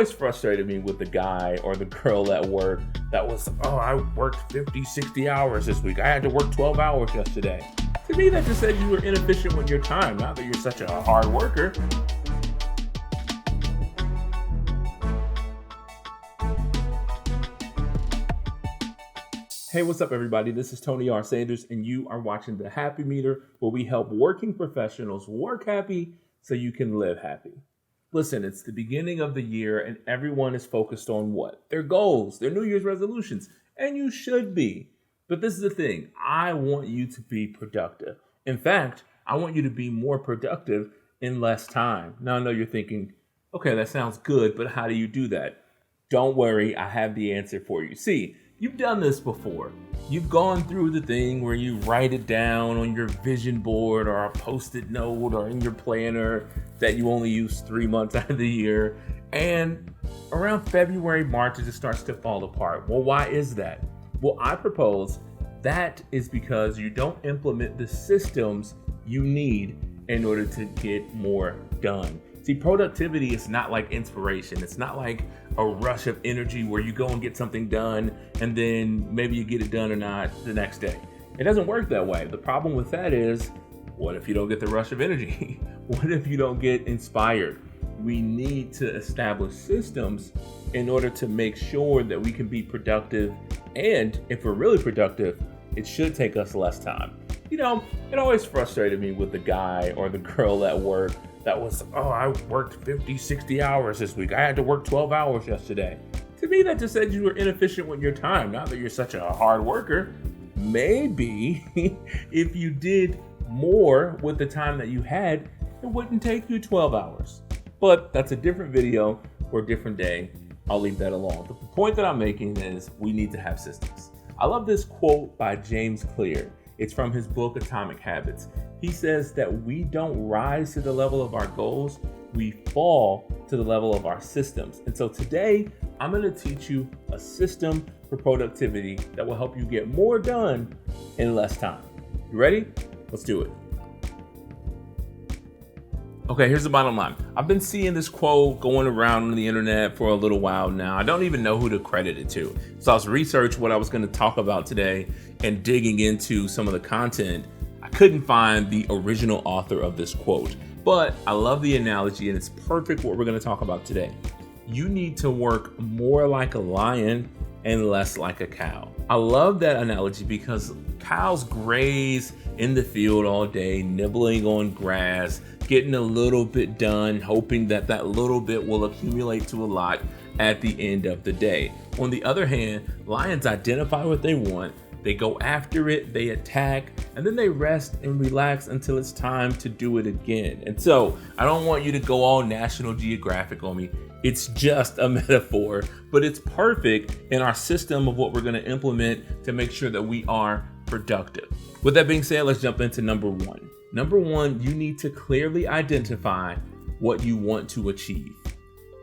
always frustrated me with the guy or the girl at work that was, oh, I worked 50, 60 hours this week. I had to work 12 hours yesterday. To me, that just said you were inefficient with your time, not that you're such a hard worker. Hey, what's up, everybody? This is Tony R. Sanders, and you are watching The Happy Meter, where we help working professionals work happy so you can live happy. Listen, it's the beginning of the year, and everyone is focused on what? Their goals, their New Year's resolutions, and you should be. But this is the thing. I want you to be productive. In fact, I want you to be more productive in less time. Now, I know you're thinking, okay, that sounds good, but how do you do that? Don't worry, I have the answer for you. See, you've done this before. You've gone through the thing where you write it down on your vision board or a post-it note or in your planner that you only use 3 months out of the year. And around February, March, it just starts to fall apart. Well, why is that? Well, I propose that is because you don't implement the systems you need in order to get more done. See, productivity is not like inspiration. It's not like a rush of energy where you go and get something done and then maybe you get it done or not the next day. It doesn't work that way. The problem with that is, what if you don't get the rush of energy? What if you don't get inspired? We need to establish systems in order to make sure that we can be productive. And if we're really productive, it should take us less time. You know, it always frustrated me with the guy or the girl at work that was, oh, I worked 50, 60 hours this week. I had to work 12 hours yesterday. To me, that just said you were inefficient with your time, not that you're such a hard worker. Maybe if you did more with the time that you had, it wouldn't take you 12 hours. But that's a different video for a different day. I'll leave that alone. The point that I'm making is we need to have systems. I love this quote by James Clear. It's from his book, Atomic Habits. He says that we don't rise to the level of our goals, we fall to the level of our systems. And so today, I'm going to teach you a system for productivity that will help you get more done in less time. You ready? Let's do it. Okay, here's the bottom line. I've been seeing this quote going around on the internet for a little while now. I don't even know who to credit it to. So I was researching what I was going to talk about today and digging into some of the content. I couldn't find the original author of this quote, but I love the analogy and it's perfect what we're going to talk about today. You need to work more like a lion and less like a cow. I love that analogy because cows graze in the field all day, nibbling on grass, getting a little bit done, hoping that that little bit will accumulate to a lot at the end of the day. On the other hand, lions identify what they want, they go after it, they attack, and then they rest and relax until it's time to do it again. And so I don't want you to go all National Geographic on me. It's just a metaphor, but it's perfect in our system of what we're going to implement to make sure that we are productive. With that being said, let's jump into number one. Number one, you need to clearly identify what you want to achieve.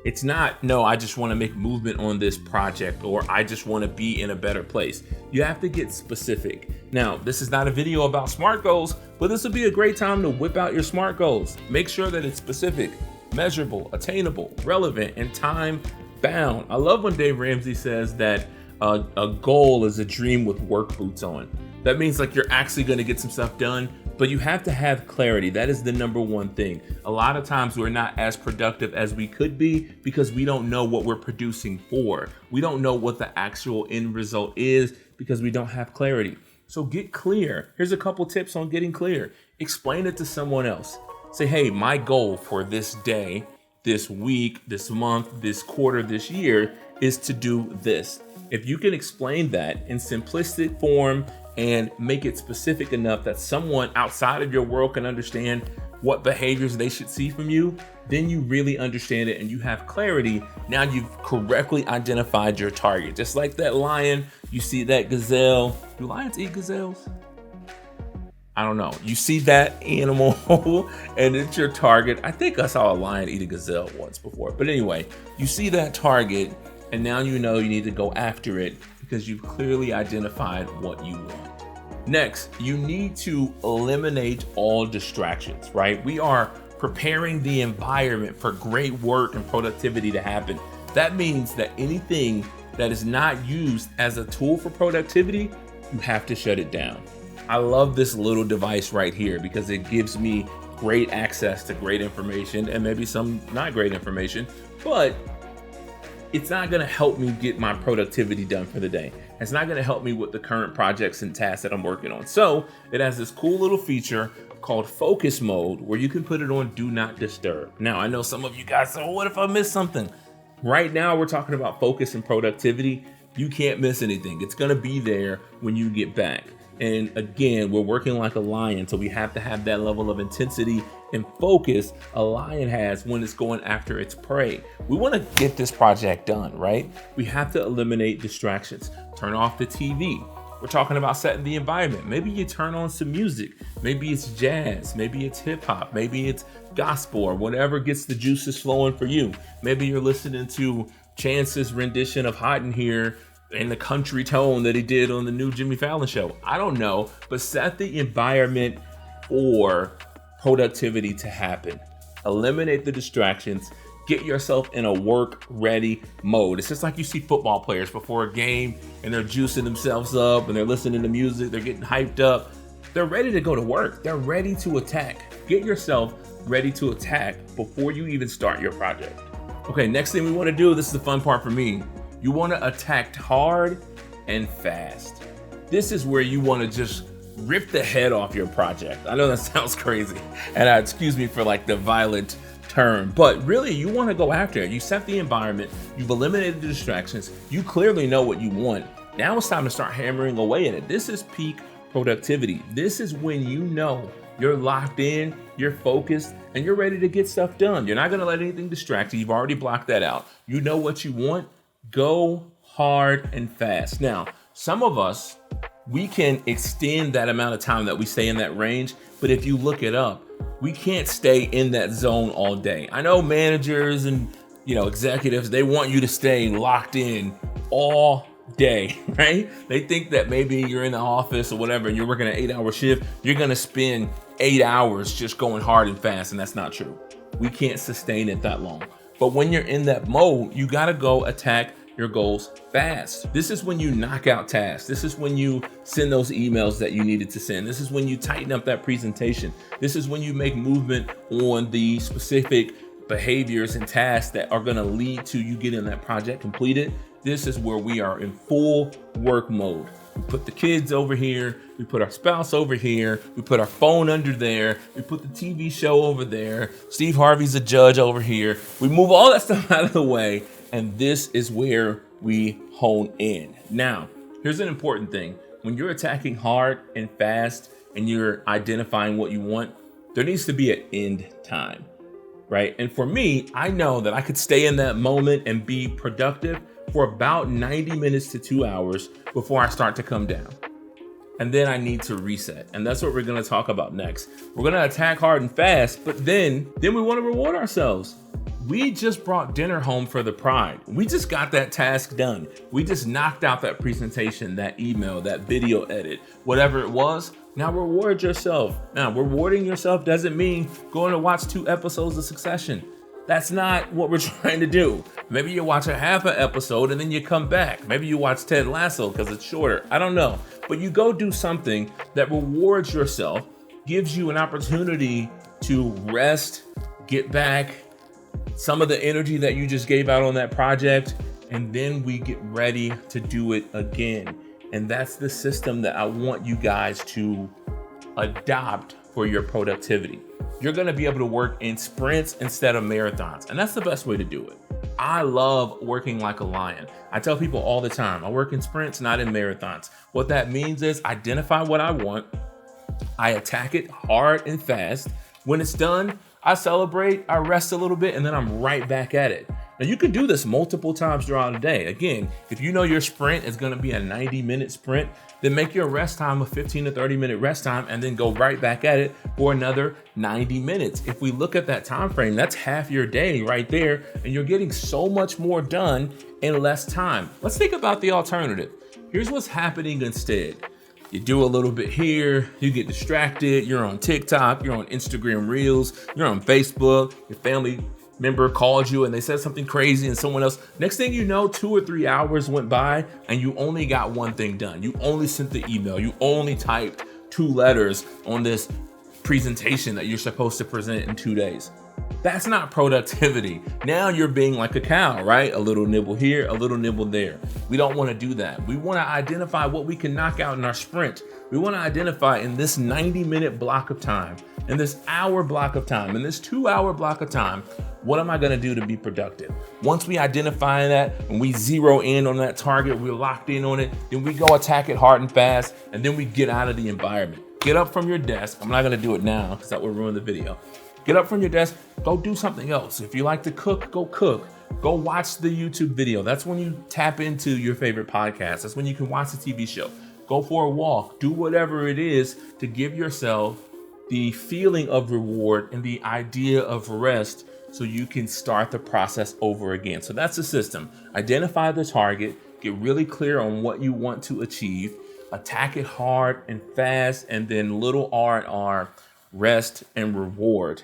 It's not, no, I just want to make movement on this project or I just want to be in a better place. You have to get specific. Now, this is not a video about SMART goals, but this would be a great time to whip out your SMART goals. Make sure that it's specific, measurable, attainable, relevant, and time bound. I love when Dave Ramsey says that a goal is a dream with work boots on. That means like you're actually going to get some stuff done, but you have to have clarity. That is the number one thing. A lot of times we're not as productive as we could be because we don't know what we're producing for. We don't know what the actual end result is because we don't have clarity. So get clear. Here's a couple tips on getting clear. Explain it to someone else. Say, hey, my goal for this day, this week, this month, this quarter, this year is to do this. If you can explain that in simplistic form and make it specific enough that someone outside of your world can understand what behaviors they should see from you, then you really understand it and you have clarity. Now you've correctly identified your target. Just like that lion, you see that gazelle. Do lions eat gazelles? I don't know. You see that animal and it's your target. I think I saw a lion eat a gazelle once before. But anyway, you see that target and now you know you need to go after it because you've clearly identified what you want. Next, you need to eliminate all distractions, right? We are preparing the environment for great work and productivity to happen. That means that anything that is not used as a tool for productivity, you have to shut it down. I love this little device right here because it gives me great access to great information and maybe some not great information, but it's not going to help me get my productivity done for the day. It's not going to help me with the current projects and tasks that I'm working on. So it has this cool little feature called focus mode where you can put it on do not disturb. Now, I know some of you guys say, well, what if I miss something? Right now, we're talking about focus and productivity. You can't miss anything. It's going to be there when you get back. And again, we're working like a lion, so we have to have that level of intensity and focus a lion has when it's going after its prey. We want to get this project done, right? We have to eliminate distractions. Turn off the TV. We're talking about setting the environment. Maybe you turn on some music. Maybe it's jazz. Maybe it's hip hop. Maybe it's gospel or whatever gets the juices flowing for you. Maybe you're listening to Chance's rendition of Hot in Here in the country tone that he did on the new Jimmy Fallon show. I don't know, but set the environment for productivity to happen. Eliminate the distractions. Get yourself in a work ready mode. It's just like you see football players before a game and they're juicing themselves up and they're listening to music, they're getting hyped up. They're ready to go to work. They're ready to attack. Get yourself ready to attack before you even start your project. Okay, next thing we want to do, this is the fun part for me. You want to attack hard and fast. This is where you want to just rip the head off your project. I know that sounds crazy, and excuse me for like the violent term, but really you want to go after it. You set the environment, you've eliminated the distractions, you clearly know what you want. Now it's time to start hammering away at it. This is peak productivity. This is when you know you're locked in, you're focused, and you're ready to get stuff done. You're not going to let anything distract you. You've already blocked that out. You know what you want. Go hard and fast. Now, some of us, we can extend that amount of time that we stay in that range, but if you look it up, we can't stay in that zone all day. I know managers and executives, they want you to stay locked in all day, right? They think that maybe you're in the office or whatever and you're working an 8-hour shift, you're gonna spend 8 hours just going hard and fast, and that's not true. We can't sustain it that long. But when you're in that mode, you gotta go attack your goals fast. This is when you knock out tasks. This is when you send those emails that you needed to send. This is when you tighten up that presentation. This is when you make movement on the specific behaviors and tasks that are gonna lead to you getting that project completed. This is where we are in full work mode. We put the kids over here, we put our spouse over here, we put our phone under there, we put the TV show over there, Steve Harvey's a judge over here. We move all that stuff out of the way, and this is where we hone in. Now, here's an important thing. When you're attacking hard and fast and you're identifying what you want, there needs to be an end time, right? And for me, I know that I could stay in that moment and be productive for about 90 minutes to 2 hours before I start to come down. And then I need to reset. And that's what we're gonna talk about next. We're gonna attack hard and fast, but then we wanna reward ourselves. We just brought dinner home for the pride. We just got that task done. We just knocked out that presentation, that email, that video edit, whatever it was. Now reward yourself. Now, rewarding yourself doesn't mean going to watch 2 episodes of Succession. That's not what we're trying to do. Maybe you watch a half an episode and then you come back. Maybe you watch Ted Lasso because it's shorter. I don't know. But you go do something that rewards yourself, gives you an opportunity to rest, get back some of the energy that you just gave out on that project, and then we get ready to do it again. And that's the system that I want you guys to adopt for your productivity. You're gonna be able to work in sprints instead of marathons, and that's the best way to do it. I love working like a lion. I tell people all the time, I work in sprints, not in marathons. What that means is identify what I want, I attack it hard and fast. When it's done, I celebrate, I rest a little bit, and then I'm right back at it. Now you can do this multiple times throughout the day. Again, if you know your sprint is gonna be a 90-minute sprint, then make your rest time a 15 to 30-minute rest time and then go right back at it for another 90 minutes. If we look at that time frame, that's half your day right there, and you're getting so much more done in less time. Let's think about the alternative. Here's what's happening instead. You do a little bit here, you get distracted, you're on TikTok, you're on Instagram Reels, you're on Facebook, your family member called you and they said something crazy and someone else, next thing you know, 2 or 3 hours went by and you only got one thing done. You only sent the email. You only typed 2 letters on this presentation that you're supposed to present in 2 days. That's not productivity. Now you're being like a cow, right? A little nibble here, a little nibble there. We don't want to do that. We want to identify what we can knock out in our sprint. We want to identify in this 90-minute block of time, in this hour block of time, in this 2-hour block of time, what am I going to do to be productive? Once we identify that and we zero in on that target, we're locked in on it, then we go attack it hard and fast, and then we get out of the environment. Get up from your desk. I'm not going to do it now because that would ruin the video. Get up from your desk, go do something else. If you like to cook, go cook. Go watch the YouTube video. That's when you tap into your favorite podcast. That's when you can watch the TV show. Go for a walk. Do whatever it is to give yourself the feeling of reward and the idea of rest so you can start the process over again. So that's the system. Identify the target, get really clear on what you want to achieve, attack it hard and fast, and then little R&R, rest and reward,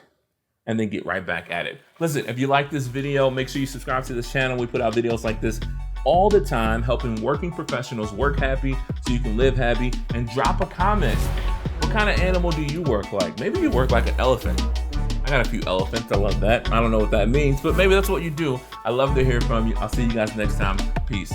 and then get right back at it. Listen, if you like this video, make sure you subscribe to this channel. We put out videos like this all the time, helping working professionals work happy so you can live happy. And drop a comment. What kind of animal do you work like? Maybe you work like an elephant. I got a few elephants. I love that. I don't know what that means, but maybe that's what you do. I love to hear from you. I'll see you guys next time. Peace.